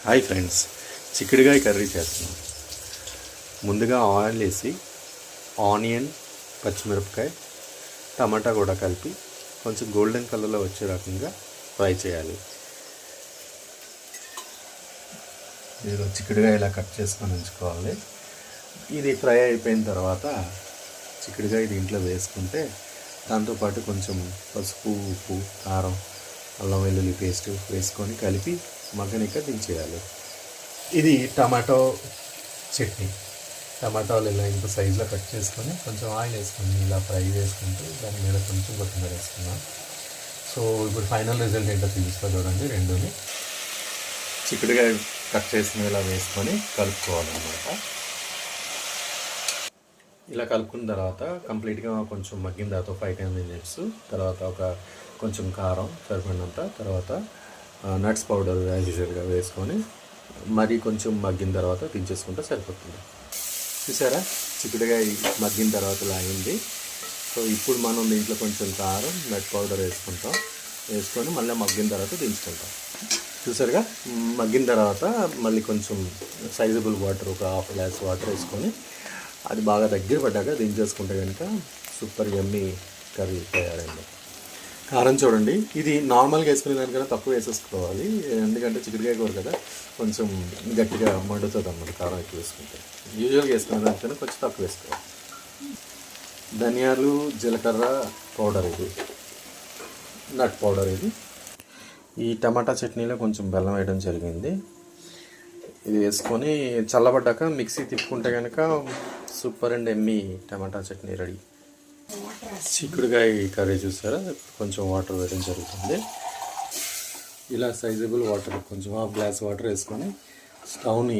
Hi friends, చిక్కుడుకాయ curry చేస్తున్నాం. ముందుగా ఆయిల్ వేసి ఆనియన్, పచ్చిమిరపకాయ, టమాటా కూడా కలిపి కొంచెం గోల్డెన్ కలర్లో వచ్చే రకంగా ఫ్రై చేయాలి. మీరు చిక్కుడుకాయ ఇలా కట్ చేసుకొని ఉంచుకోవాలి. ఇది ఫ్రై అయిపోయిన తర్వాత చిక్కుడుకాయ దీంట్లో వేసుకుంటే దాంతోపాటు కొంచెం పసుపు, ఉప్పు, కారం, అల్లం వెల్లుల్లి పేస్ట్ వేసుకొని కలిపి మగ్గనిక దించేయాలి. ఇది టమాటో చట్నీ. టమాటాలు ఇలా ఇంత సైజులో కట్ చేసుకొని కొంచెం ఆయిల్ వేసుకొని ఇలా ఫ్రై చేసుకుంటూ దాని మీద కొంచెం కొత్తిమీర వేసుకున్నాం. సో ఇప్పుడు ఫైనల్ రిజల్ట్ ఏంటో చూపిస్తా చూడండి. రెండుని చిక్కుడుకాయ కట్ చేసిన ఇలా వేసుకొని కలుపుకోవాలన్నమాట. ఇలా కలుపుకున్న తర్వాత కంప్లీట్గా కొంచెం మగ్గిన తర్వాత 5-10 మినిట్స్ తర్వాత కొంచెం కారం సరిపడినంత, తర్వాత నట్స్ పౌడర్ యాజ్ యూజువల్గా వేసుకొని మరి కొంచెం మగ్గిన తర్వాత దించేసుకుంటే సరిపోతుంది. చూసారా, చిక్కుడుకాయ మగ్గిన తర్వాత ఇలా అయింది. సో ఇప్పుడు మనం దీంట్లో కొంచెం కారం, నట్ పౌడర్ వేసుకొని మళ్ళీ మగ్గిన తర్వాత దించుకుంటాం. చూసారుగా, మగ్గిన తర్వాత మళ్ళీ కొంచెం సైజబుల్ వాటర్, ఒక హాఫ్ గ్లాస్ వాటర్ వేసుకొని అది బాగా దగ్గర పడ్డాక దించేసుకుంటే కనుక సూపర్ యమ్మీ కర్రీ తయారైంది. కారం చూడండి, ఇది నార్మల్గా వేసుకునే దానికన్నా తక్కువ వేసేసుకోవాలి. ఎందుకంటే చిక్కుడుకాయ కూర కదా, కొంచెం గట్టిగా మండుతుంది అన్నమాట కారం ఎక్కువ వేసుకుంటే. యూజువల్గా వేసుకునే దానికన్నా కొంచెం తక్కువ వేసుకోవాలి. ధనియాలు, జీలకర్ర పౌడర్, ఇది నట్ పౌడర్. ఇది ఈ టమాటా చట్నీలో కొంచెం బెల్లం వేయడం జరిగింది. ఇది వేసుకొని చల్లబడ్డాక మిక్సీ తిప్పుకుంటే కనుక super and Emmy tomato chutney ready. చిక్కుడుకాయ కర్రీ చూసారా, కొంచెం వాటర్ వేయడం జరుగుతుంది. ఇలా సైజబుల్ వాటర్, కొంచెం హాఫ్ గ్లాస్ వాటర్ వేసుకొని స్టవ్ని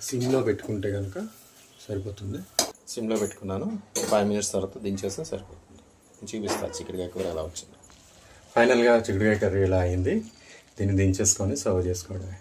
సిమ్లో పెట్టుకుంటే కనుక సరిపోతుంది. సిమ్లో పెట్టుకున్నాను. 5 మినిట్స్ తర్వాత దించేస్తే సరిపోతుంది. చూపిస్తాను చిక్కుడుకాయ కూర ఎలా వచ్చింది. ఫైనల్గా చిక్కుడుకాయ కర్రీ ఇలా అయింది. దీన్ని దించేసుకొని సర్వ్ చేసుకోవడమే.